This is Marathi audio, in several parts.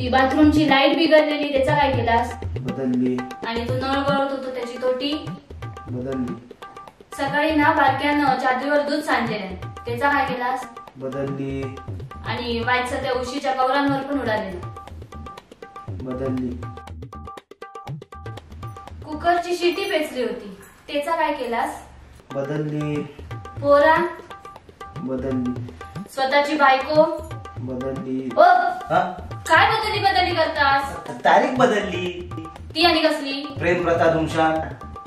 ती बाथरूमची लाईट बिघडलेली त्याचा काय केलास? बदलली. आणि तू नळ गळत होतो त्याची तोटी बदलली. सकाळी ना बारक्यानं चादरीवर दूध सांडलेलं त्याचा काय केलास? बदलली. आणि वाईटचं त्या उशीच्या कवरांवर पण उडालेलं बदलली. कुकरची शिटी पेचली होती त्याचा काय केलास? बदलली. पोरा बदलली. स्वतःची बायको बदलली. ओ काय बदली करतास? तारीख बदलली. ती आणि कसली? प्रेम प्रथा धुमशान.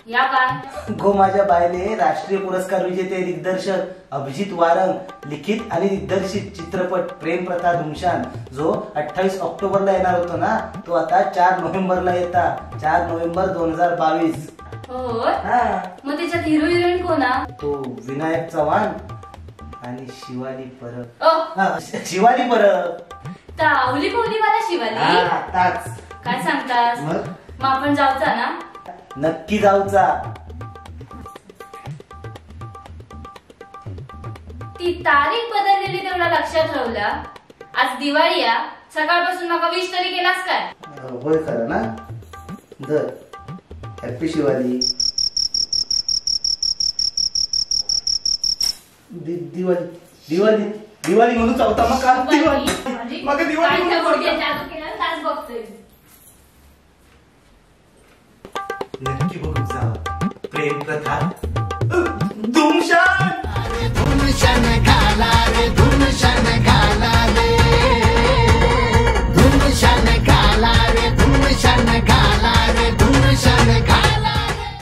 या काय गो माझ्या बायले राष्ट्रीय पुरस्कार विजेते दिग्दर्शक अभिजित वारंग लिखित आणि दिग्दर्शित चित्रपट प्रेम प्रथा धुमशान जो 28 ऑक्टोबरला येणार होतो ना तो आता 4 नोव्हेंबरला येता. 4 नोव्हेंबर 2022. हो मग त्याच्यात हिरो हिरोईन कोणा? तो विनायक चव्हाण आणि शिवाली परब. शिवाली परब आवली पवली वाला शिवाली. काय सांगतास? मग आपण जाऊचा ना? नक्की जाऊचा. ती तारीख बदललेली तेवढा लक्षात ठेवला. आज दिवाळी या सकाळपासून माका विश तरी केलास काय? होय खरं ना. धर हॅपी शिवाली. दिवाळी दिवाळी दिवाळी म्हणून चावता मग का दिवाळी मग दिवाळी नक्की बघून जा प्रेम प्रथा